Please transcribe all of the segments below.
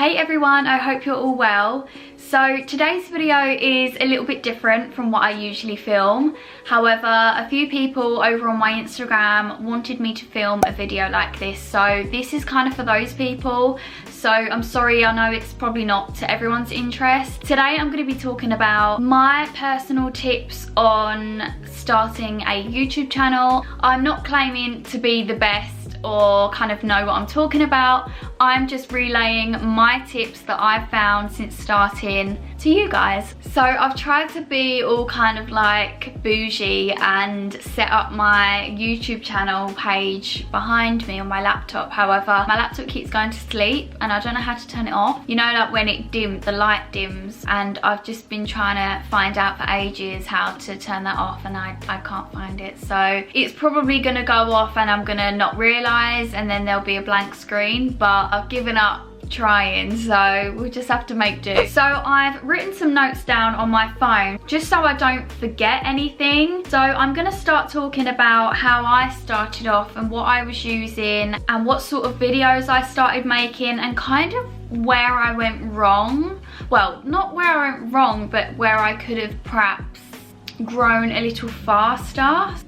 Hey everyone, I hope you're all well. So today's video is a little bit different from what I usually film. However, a few people over on my Instagram wanted me to film a video like this. So this is kind of for those people. So I'm sorry, I know it's probably not to everyone's interest. Today I'm going to be talking about my personal tips on starting a YouTube channel. I'm not claiming to be the best or kind of know what I'm talking about. I'm just relaying my tips that I've found since starting to you guys. So I've tried to be all kind of like bougie and set up my YouTube channel page behind me on my laptop. However, my laptop keeps going to sleep and I don't know how to turn it off. You know, like when it dims, the light dims, and I've just been trying to find out for ages how to turn that off and I can't find it. So it's probably gonna go off and I'm gonna not realise and then there'll be a blank screen, but I've given up trying, so we'll just have to make do. So I've written some notes down on my phone just so I don't forget anything. So I'm gonna start talking about how I started off and what I was using and what sort of videos I started making and kind of where I went wrong. Well, not where I went wrong, but where I could have perhaps grown a little faster.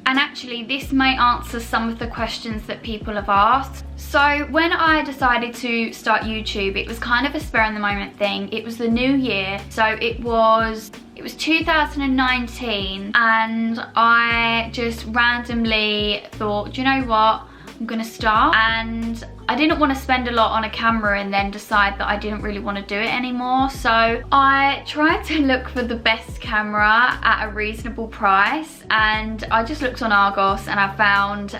And actually this may answer some of the questions that people have asked. So when I decided to start YouTube, it was kind of a spur in the moment thing. It was the new year, so it was 2019, and I just randomly thought, do you know what, I'm gonna start. And I didn't want to spend a lot on a camera and then decide that I didn't really want to do it anymore. So I tried to look for the best camera at a reasonable price, and I just looked on Argos and I found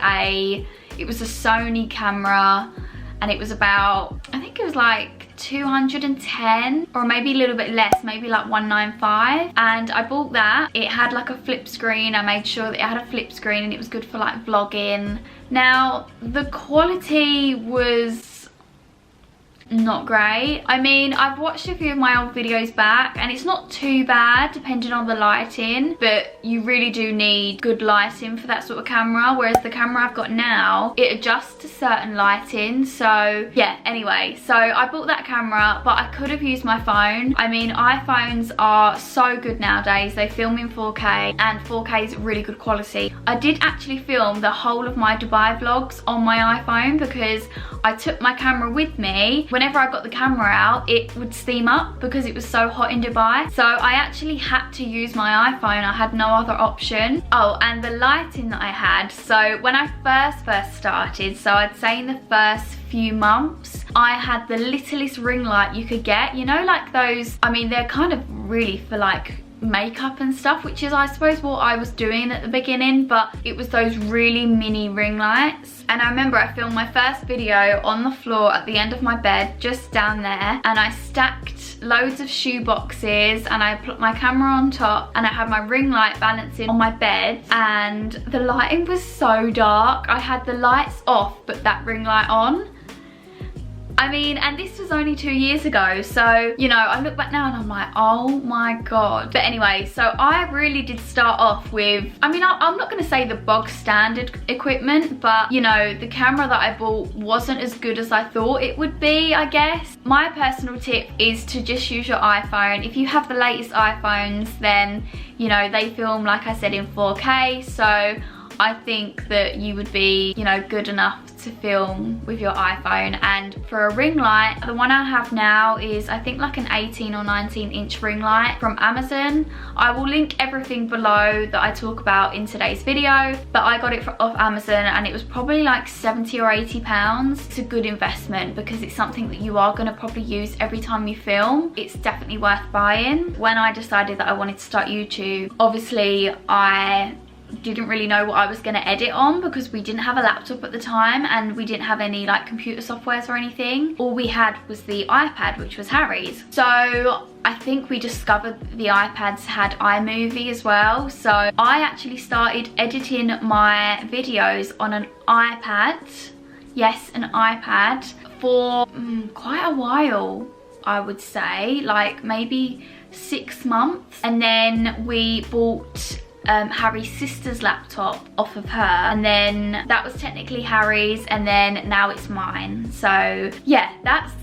it was a Sony camera, and it was about, I think it was like 210 or maybe a little bit less, maybe like 195, and I bought that. It had like a flip screen. I made sure that it had a flip screen and it was good for like vlogging. Now the quality was not great. I mean, I've watched a few of my old videos back and it's not too bad depending on the lighting, but you really do need good lighting for that sort of camera, whereas the camera I've got now, it adjusts to certain lighting. So yeah, anyway, so I bought that camera, but I could have used my phone. I mean, iPhones are so good nowadays. They film in 4K and 4K is really good quality. I did actually film the whole of my Dubai vlogs on my iPhone because I took my camera with me. Whenever I got the camera out, it would steam up because it was so hot in Dubai. So I actually had to use my iPhone. I had no other option. Oh, and the lighting that I had. So when I first started, so I'd say in the first few months, I had the littlest ring light you could get. You know, like those, I mean, they're kind of really for like makeup and stuff, which is I suppose what I was doing at the beginning, but it was those really mini ring lights. And I remember I filmed my first video on the floor at the end of my bed, just down there, and I stacked loads of shoe boxes and I put my camera on top and I had my ring light balancing on my bed, and the lighting was so dark. I had the lights off but that ring light on. I mean, and this was only 2 years ago, so, you know, I look back now and I'm like, oh my god. But anyway, so I really did start off with, I mean, I'm not going to say the bog standard equipment, but, you know, the camera that I bought wasn't as good as I thought it would be, I guess. My personal tip is to just use your iPhone. If you have the latest iPhones, then, you know, they film, like I said, in 4K, so I think that you would be, you know, good enough to film with your iPhone. And for a ring light, the one I have now is I think like an 18 or 19 inch ring light from Amazon. I will link everything below that I talk about in today's video, but I got it off Amazon and it was probably like 70 or 80 pounds. It's a good investment because it's something that you are going to probably use every time you film. It's definitely worth buying. When I decided that I wanted to start YouTube, obviously I didn't really know what I was going to edit on because we didn't have a laptop at the time and we didn't have any like computer softwares or anything. All we had was the iPad, which was Harry's. So I think we discovered the iPads had iMovie as well. So I actually started editing my videos on an iPad. Yes, an iPad for quite a while, I would say, like maybe 6 months. And then we bought Harry's sister's laptop off of her, and then that was technically Harry's, and then now it's mine. So yeah, that's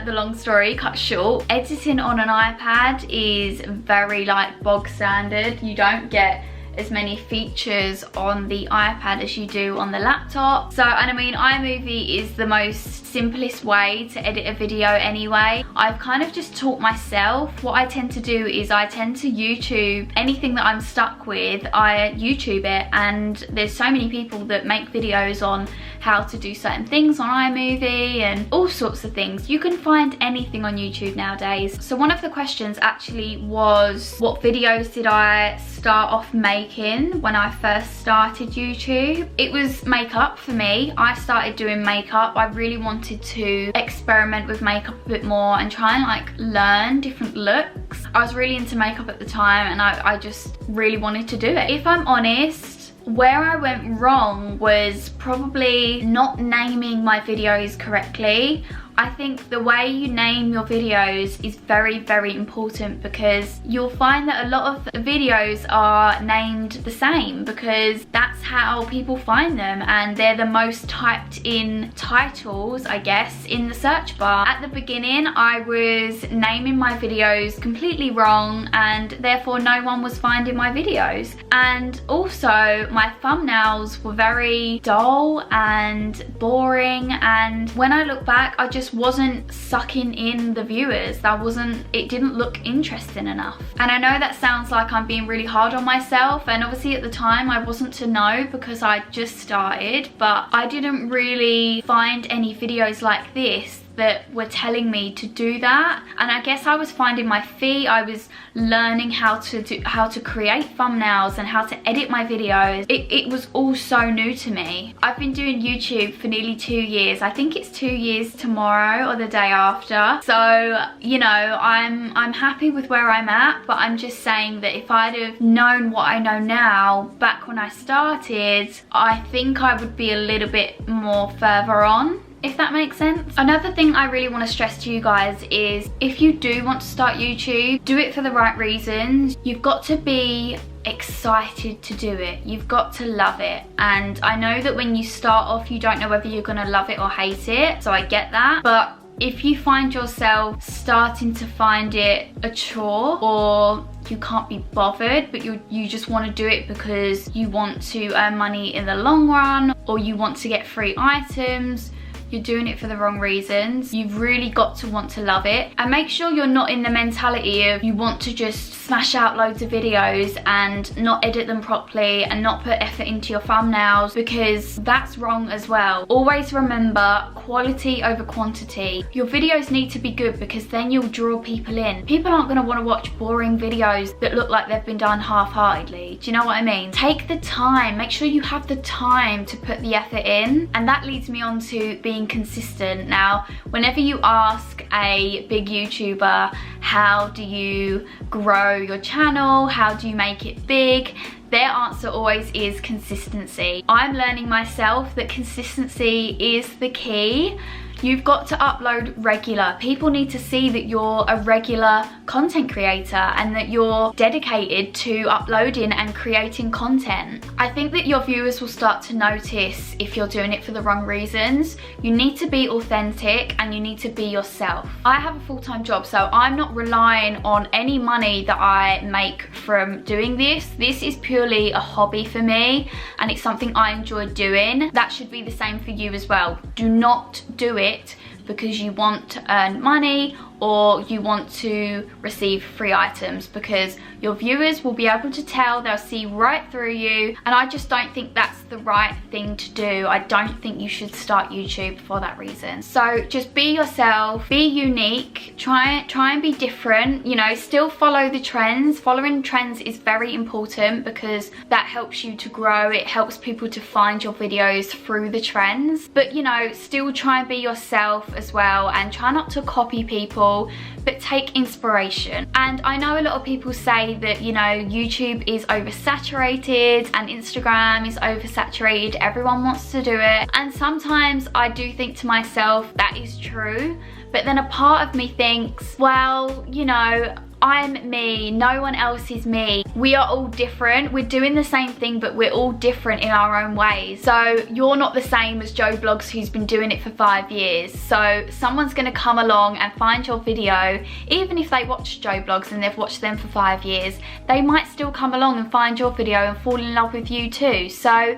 the long story cut short. Editing on an iPad is very like bog standard. You don't get as many features on the iPad as you do on the laptop. So, and I mean, iMovie is the most simplest way to edit a video anyway. I've kind of just taught myself. What I tend to do is I tend to YouTube anything that I'm stuck with. I YouTube it, and there's so many people that make videos on how to do certain things on iMovie and all sorts of things. You can find anything on YouTube nowadays. So one of the questions actually was, what videos did I start off making when I first started YouTube? It was makeup for me. I started doing makeup. I really wanted to experiment with makeup a bit more and try and like learn different looks. I was really into makeup at the time, and I just really wanted to do it. If I'm honest, where I went wrong was probably not naming my videos correctly. I think the way you name your videos is very, very important, because you'll find that a lot of videos are named the same because that's how people find them, and they're the most typed in titles, I guess, in the search bar. At the beginning, I was naming my videos completely wrong, and therefore no one was finding my videos. And also my thumbnails were very dull and boring, and when I look back, I just wasn't sucking in the viewers. It didn't look interesting enough. And I know that sounds like I'm being really hard on myself, and obviously at the time I wasn't to know because I just started, but I didn't really find any videos like this that were telling me to do that. And I guess I was finding my feet. I was learning how to create thumbnails and how to edit my videos. It was all so new to me. I've been doing YouTube for nearly 2 years. I think it's 2 years tomorrow or the day after. So, you know, I'm happy with where I'm at, but I'm just saying that if I'd have known what I know now back when I started, I think I would be a little bit more further on, if that makes sense. Another thing I really want to stress to you guys is, if you do want to start YouTube, do it for the right reasons. You've got to be excited to do it. You've got to love it. And I know that when you start off, you don't know whether you're going to love it or hate it. So I get that. But if you find yourself starting to find it a chore, or you can't be bothered, but you just want to do it because you want to earn money in the long run, or you want to get free items, you're doing it for the wrong reasons. You've really got to want to love it. And make sure you're not in the mentality of you want to just smash out loads of videos and not edit them properly and not put effort into your thumbnails, because that's wrong as well. Always remember, quality over quantity. Your videos need to be good, because then you'll draw people in. People aren't going to want to watch boring videos that look like they've been done half-heartedly. Do you know what I mean? Take the time. Make sure you have the time to put the effort in. And that leads me on to being consistent. Now, whenever you ask a big YouTuber, how do you grow your channel? How do you make it big? Their answer always is consistency. I'm learning myself that consistency is the key. You've got to upload regular. People need to see that you're a regular content creator and that you're dedicated to uploading and creating content. I think that your viewers will start to notice if you're doing it for the wrong reasons. You need to be authentic and you need to be yourself. I have a full-time job, so I'm not relying on any money that I make from doing this. This is purely a hobby for me, and it's something I enjoy doing. That should be the same for you as well. Do not do it because you want to earn money or you want to receive free items, because your viewers will be able to tell. They'll see right through you, and I just don't think that's the right thing to do. I don't think you should start YouTube for that reason. So just be yourself, be unique, try and be different, you know, still follow the trends. Following trends is very important because that helps you to grow. It helps people to find your videos through the trends, but you know, still try and be yourself as well, and try not to copy people, but take inspiration. And I know a lot of people say that, you know, YouTube is oversaturated and Instagram is oversaturated, everyone wants to do it, and sometimes I do think to myself that is true, but then a part of me thinks, well, you know, I'm me, no one else is me. we are all different. We're doing the same thing, but we're all different in our own ways. So you're not the same as Joe Blogs, who's been doing it for 5 years. So someone's gonna come along and find your video, even if they watch Joe Blogs and they've watched them for 5 years, they might still come along and find your video and fall in love with you too. So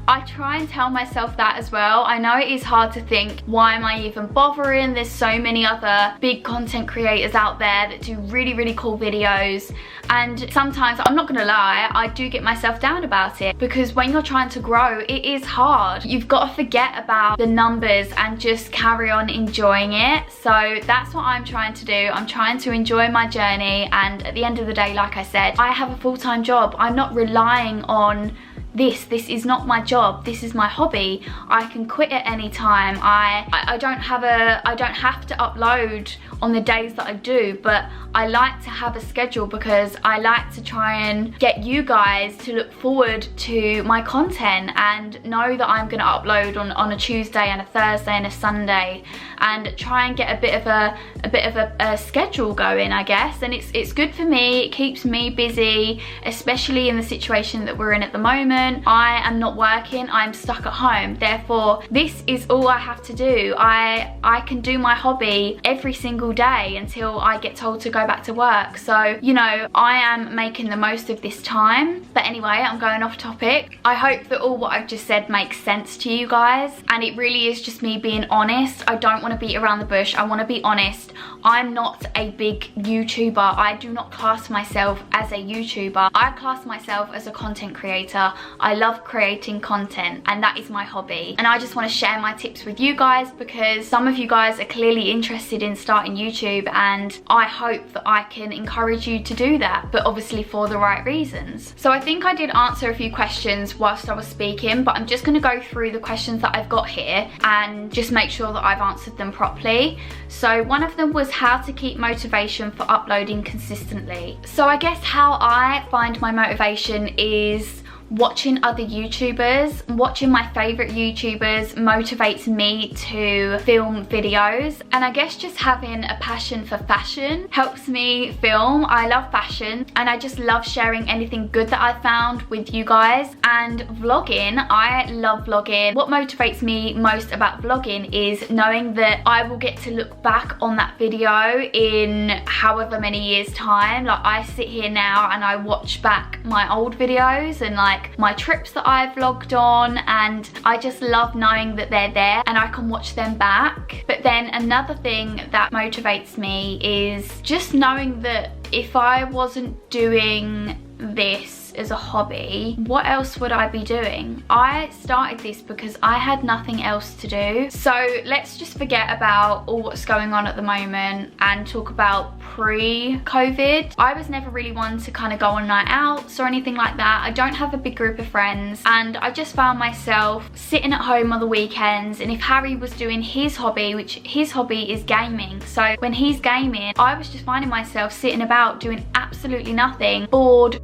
I try and tell myself that as well. I know it is hard to think, why am I even bothering? There's so many other big content creators out there that do really, really cool videos. And sometimes, I'm not gonna lie, I do get myself down about it, because when you're trying to grow, it is hard. You've got to forget about the numbers and just carry on enjoying it. So that's what I'm trying to do. I'm trying to enjoy my journey, and at the end of the day, like I said, I have a full-time job. I'm not relying on this is not my job, this is my hobby. I can quit at any time. I don't have to upload on the days that I do, but I like to have a schedule because I like to try and get you guys to look forward to my content and know that I'm gonna upload on a Tuesday and a Thursday and a Sunday, and try and get a bit of a schedule going, I guess. And it's good for me, it keeps me busy, especially in the situation that we're in at the moment. I am not working, I'm stuck at home, therefore this is all I have to do. I can do my hobby every single day until I get told to go back to work. So, you know, I am making the most of this time. But anyway, I'm going off topic. I hope that all what I've just said makes sense to you guys, and it really is just me being honest. I don't want to beat around the bush, I want to be honest. I'm not a big YouTuber. I do not class myself as a YouTuber. I class myself as a content creator. I love creating content, and that is my hobby. And I just want to share my tips with you guys, because some of you guys are clearly interested in starting YouTube, and I hope that I can encourage you to do that, but obviously for the right reasons. So I think I did answer a few questions whilst I was speaking, but I'm just going to go through the questions that I've got here and just make sure that I've answered them properly. So one of them was how to keep motivation for uploading consistently. So I guess how I find my motivation is watching other YouTubers. Watching my favourite YouTubers motivates me to film videos, and I guess just having a passion for fashion helps me film. I love fashion, and I just love sharing anything good that I found with you guys. And vlogging, I love vlogging. What motivates me most about vlogging is knowing that I will get to look back on that video in however many years time. Like, I sit here now and I watch back my old videos and like my trips that I've vlogged on, and I just love knowing that they're there and I can watch them back. But then another thing that motivates me is just knowing that if I wasn't doing this as a hobby, what else would I be doing? I started this because I had nothing else to do. So let's just forget about all what's going on at the moment and talk about pre-COVID. I was never really one to kind of go on night outs or anything like that. I don't have a big group of friends, and I just found myself sitting at home on the weekends. And if Harry was doing his hobby, which his hobby is gaming, so when he's gaming, I was just finding myself sitting about doing absolutely nothing, bored.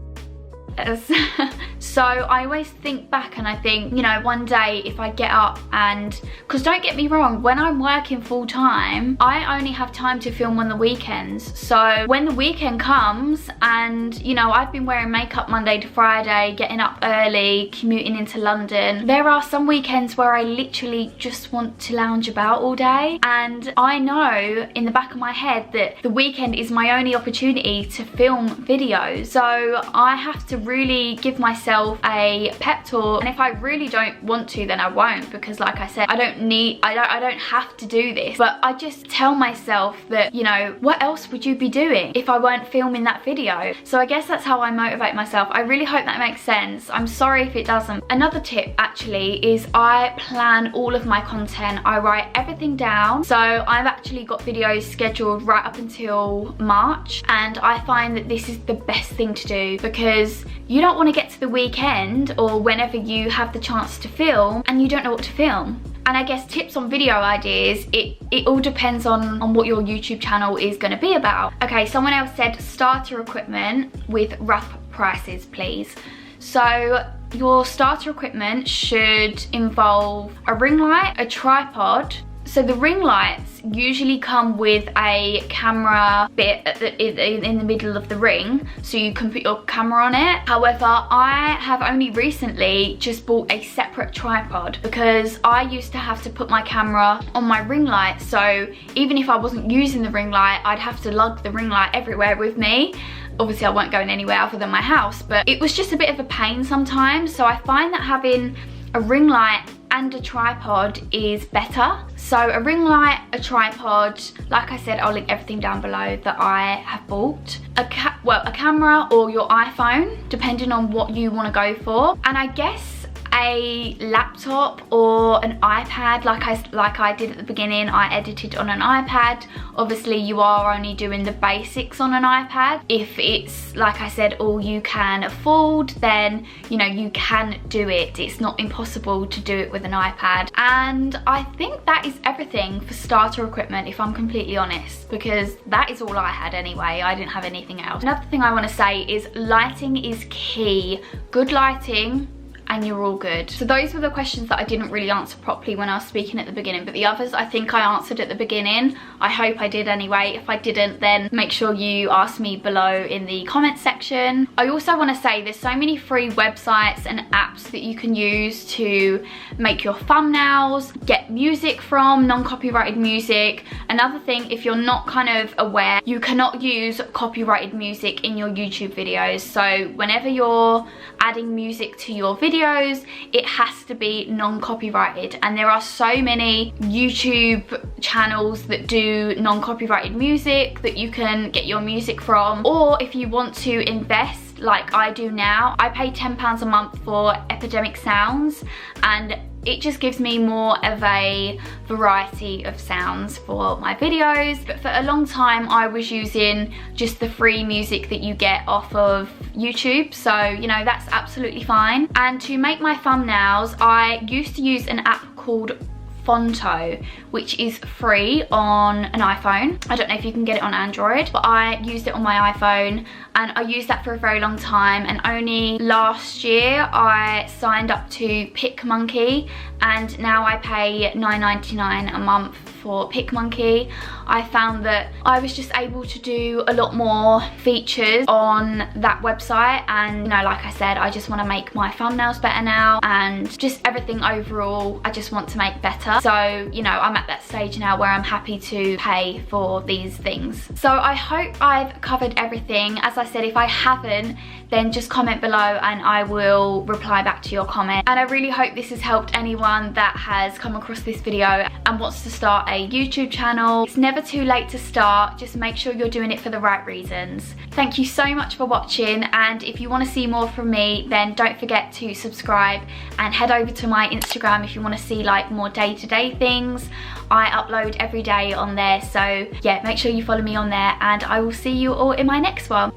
So I always think back and I think, you know, one day if I get up and, because don't get me wrong, when I'm working full time, I only have time to film on the weekends. So when the weekend comes and, you know, I've been wearing makeup Monday to Friday, getting up early, commuting into London, there are some weekends where I literally just want to lounge about all day. And I know in the back of my head that the weekend is my only opportunity to film videos. So I have to really give myself a pep talk, and if I really don't want to, then I won't, because like I said, I don't have to do this. But I just tell myself that, you know, what else would you be doing if I weren't filming that video? So I guess that's how I motivate myself. I really hope that makes sense. I'm sorry if it doesn't. Another tip actually is I plan all of my content. I write everything down. So I've actually got videos scheduled right up until March, and I find that this is the best thing to do, because you don't want to get to the weekend or whenever you have the chance to film and you don't know what to film. And I guess tips on video ideas, it all depends on what your YouTube channel is going to be about. Okay, someone else said starter equipment with rough prices, please. So your starter equipment should involve a ring light, a tripod. So the ring lights usually come with a camera bit in the middle of the ring, so you can put your camera on it. However, I have only recently just bought a separate tripod because I used to have to put my camera on my ring light, so even if I wasn't using the ring light, I'd have to lug the ring light everywhere with me. Obviously I weren't going anywhere other than my house, but it was just a bit of a pain sometimes. So I find that having a ring light and a tripod is better. So a ring light, a tripod, like I said, I'll link everything down below that I have bought. A camera or your iPhone, depending on what you want to go for. And I guess a laptop or an iPad, like I did at the beginning. I edited on an iPad. Obviously you are only doing the basics on an iPad. If it's, like I said, all you can afford, then you know you can do it. It's not impossible to do it with an iPad. And I think that is everything for starter equipment, if I'm completely honest, because that is all I had anyway. I didn't have anything else. Another thing I want to say is lighting is key. Good lighting and you're all good. So those were the questions that I didn't really answer properly when I was speaking at the beginning, but the others I think I answered at the beginning. I hope I did anyway. If I didn't, then make sure you ask me below in the comment section. I also want to say there's so many free websites and apps that you can use to make your thumbnails, get music from, non-copyrighted music. Another thing, if you're not kind of aware, you cannot use copyrighted music in your YouTube videos. So whenever you're adding music to your videos, it has to be non-copyrighted, and there are so many YouTube channels that do non-copyrighted music that you can get your music from. Or if you want to invest like I do now, I pay £10 a month for Epidemic Sounds, and it just gives me more of a variety of sounds for my videos. But for a long time I was using just the free music that you get off of YouTube, so you know that's absolutely fine. And to make my thumbnails, I used to use an app called Fonto, which is free on an iPhone. I don't know if you can get it on Android, but I used it on my iPhone, and I used that for a very long time. And only last year I signed up to PicMonkey, and now I pay $9.99 a month for PicMonkey. I found that I was just able to do a lot more features on that website, and you know, like I said, I just want to make my thumbnails better now, and just everything overall I just want to make better. So you know, I'm at that stage now where I'm happy to pay for these things. So I hope I've covered everything. As I said, if I haven't, then just comment below and I will reply back to your comment. And I really hope this has helped anyone that has come across this video and wants to start a YouTube channel. It's never too late to start, just make sure you're doing it for the right reasons. Thank you so much for watching, and if you want to see more from me, then don't forget to subscribe and head over to my Instagram if you want to see like more day-to-day things. I upload every day on there, so yeah, make sure you follow me on there, and I will see you all in my next one.